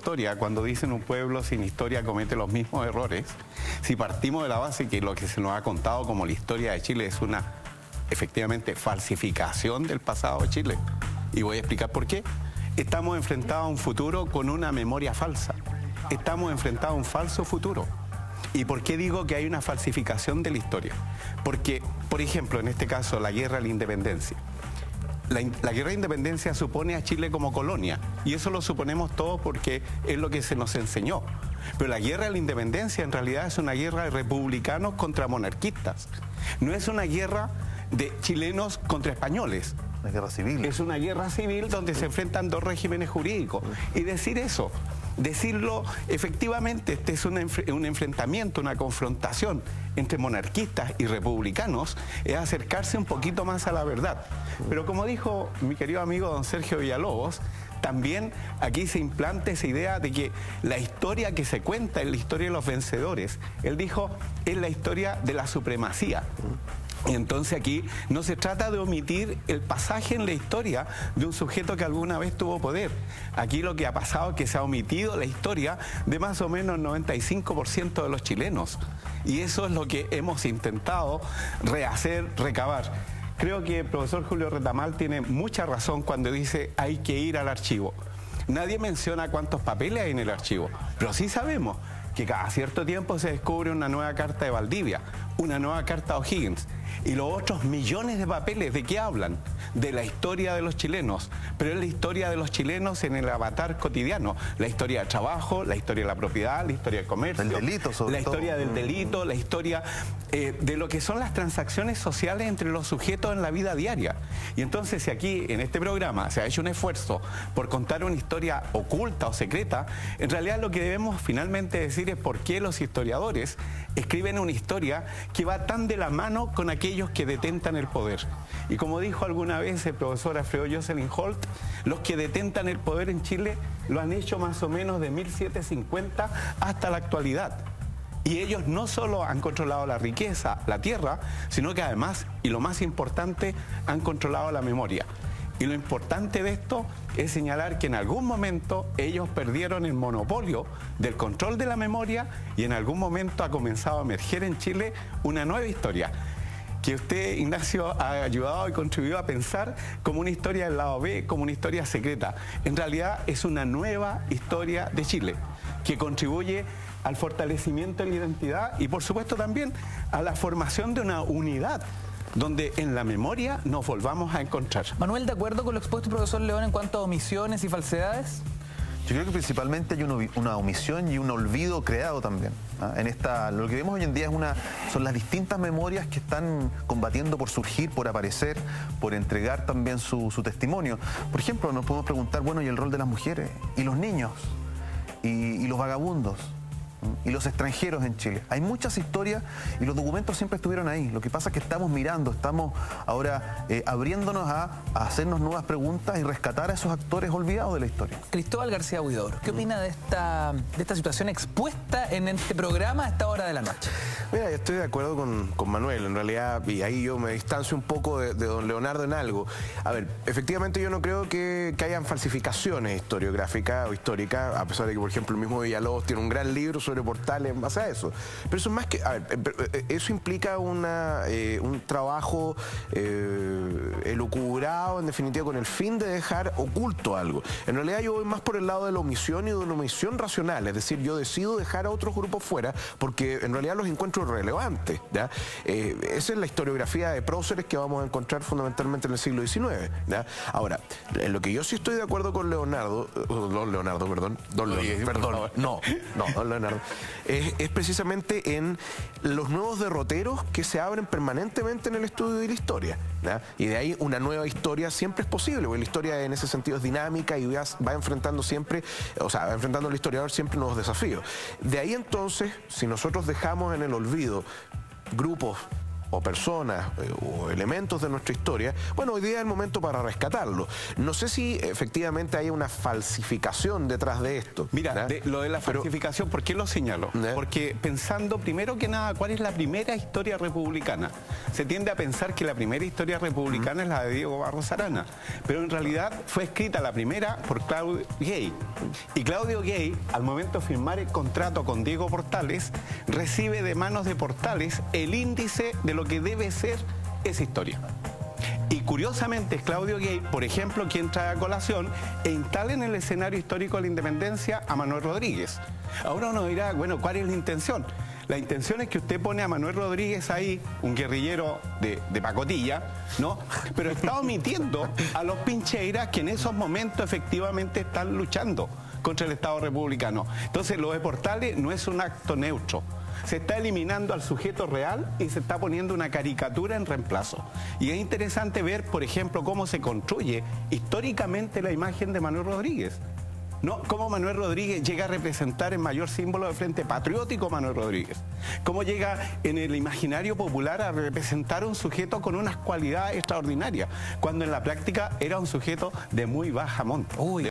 Historia, cuando dicen un pueblo sin historia comete los mismos errores, si partimos de la base que lo que se nos ha contado como la historia de Chile es una, efectivamente, falsificación del pasado de Chile, y voy a explicar por qué. Estamos enfrentados a un futuro con una memoria falsa, estamos enfrentados a un falso futuro. ¿Y por qué digo que hay una falsificación de la historia? Porque, por ejemplo, en este caso, la guerra de la independencia. La guerra de independencia supone a Chile como colonia, y eso lo suponemos todos porque es lo que se nos enseñó. Pero la guerra de la independencia en realidad es una guerra de republicanos contra monarquistas. No es una guerra de chilenos contra españoles. Una guerra civil. Es una guerra civil donde se enfrentan dos regímenes jurídicos. Y decir eso, decirlo efectivamente, este es un enfrentamiento, una confrontación entre monarquistas y republicanos, es acercarse un poquito más a la verdad. Pero como dijo mi querido amigo don Sergio Villalobos, también aquí se implanta esa idea de que la historia que se cuenta es la historia de los vencedores. Él dijo, es la historia de la supremacía. Y entonces aquí no se trata de omitir el pasaje en la historia de un sujeto que alguna vez tuvo poder. Aquí lo que ha pasado es que se ha omitido la historia de más o menos el 95% de los chilenos. Y eso es lo que hemos intentado rehacer, recabar. Creo que el profesor Julio Retamal tiene mucha razón cuando dice hay que ir al archivo. Nadie menciona cuántos papeles hay en el archivo, pero sí sabemos que cada cierto tiempo se descubre una nueva carta de Valdivia, una nueva carta de O'Higgins. Y los otros millones de papeles, ¿de qué hablan? De la historia de los chilenos, pero es la historia de los chilenos en el avatar cotidiano. La historia del trabajo, la historia de la propiedad, la historia del comercio, del delito, sobre la historia del delito, la historia de lo que son las transacciones sociales entre los sujetos en la vida diaria. Y entonces, si aquí en este programa se ha hecho un esfuerzo por contar una historia oculta o secreta, en realidad lo que debemos finalmente decir es por qué los historiadores escriben una historia que va tan de la mano con aquellos que detentan el poder. Y como dijo alguna vez el profesor Alfredo Jocelyn Holt, los que detentan el poder en Chile lo han hecho más o menos de 1750 hasta la actualidad. Y ellos no solo han controlado la riqueza, la tierra, sino que además, y lo más importante, han controlado la memoria. Y lo importante de esto es señalar que en algún momento ellos perdieron el monopolio del control de la memoria y en algún momento ha comenzado a emerger en Chile una nueva historia que usted, Ignacio, ha ayudado y contribuido a pensar como una historia del lado B, como una historia secreta. En realidad es una nueva historia de Chile que contribuye al fortalecimiento de la identidad y por supuesto también a la formación de una unidad donde en la memoria nos volvamos a encontrar. Manuel, ¿de acuerdo con lo expuesto el profesor León en cuanto a omisiones y falsedades? Yo creo que principalmente hay una omisión y un olvido creado también. Lo que vemos hoy en día son las distintas memorias que están combatiendo por surgir, por aparecer, por entregar también su testimonio. Por ejemplo, nos podemos preguntar, bueno, ¿y el rol de las mujeres? ¿Y los niños? ¿Y los vagabundos? Y los extranjeros en Chile. Hay muchas historias y los documentos siempre estuvieron ahí. Lo que pasa es que estamos mirando, estamos ahora abriéndonos a hacernos nuevas preguntas y rescatar a esos actores olvidados de la historia. Cristóbal García Huidobro, ¿qué opina de esta situación expuesta en este programa a esta hora de la noche? Mira, yo estoy de acuerdo con Manuel, en realidad, y ahí yo me distancio un poco de don Leonardo en algo. A ver, efectivamente yo no creo que hayan falsificaciones historiográficas o históricas, a pesar de que, por ejemplo, el mismo Villalobos tiene un gran libro sobre portales en base a eso. Pero eso es más que... A ver, eso implica un trabajo elucubrado, en definitiva, con el fin de dejar oculto algo. En realidad yo voy más por el lado de la omisión y de una omisión racional, es decir, yo decido dejar a otros grupos fuera porque en realidad los encuentro relevantes, ¿ya? Esa es la historiografía de próceres que vamos a encontrar fundamentalmente en el siglo XIX, ¿ya? Ahora, en lo que yo sí estoy de acuerdo con don Leonardo, es precisamente en los nuevos derroteros que se abren permanentemente en el estudio de la historia, ¿ya? Y de ahí una nueva historia siempre es posible, porque la historia en ese sentido es dinámica y va enfrentando siempre, o sea, va enfrentando al historiador siempre nuevos desafíos. De ahí entonces, si nosotros dejamos en el olvido grupos o personas o elementos de nuestra historia, bueno, hoy día es el momento para rescatarlo. No sé si efectivamente hay una falsificación detrás de esto. Mira, lo de la falsificación, ¿por qué lo señalo? Porque pensando primero que nada, ¿cuál es la primera historia republicana? Se tiende a pensar que la primera historia republicana es la de Diego Barros Arana, pero en realidad fue escrita la primera por Claudio Gay. Y Claudio Gay, al momento de firmar el contrato con Diego Portales, recibe de manos de Portales el índice de lo que debe ser esa historia. Y curiosamente es Claudio Gay, por ejemplo, quien trae a colación e instala en el escenario histórico de la independencia a Manuel Rodríguez. Ahora uno dirá, bueno, ¿cuál es la intención? La intención es que usted pone a Manuel Rodríguez ahí, un guerrillero de pacotilla, ¿no? Pero está omitiendo a los pincheiras que en esos momentos efectivamente están luchando contra el Estado republicano. Entonces lo de Portales no es un acto neutro. Se está eliminando al sujeto real y se está poniendo una caricatura en reemplazo. Y es interesante ver, por ejemplo, cómo se construye históricamente la imagen de Manuel Rodríguez. ¿No? Cómo Manuel Rodríguez llega a representar el mayor símbolo del Frente Patriótico Manuel Rodríguez. Cómo llega en el imaginario popular a representar un sujeto con unas cualidades extraordinarias, cuando en la práctica era un sujeto de muy baja monta. Uy,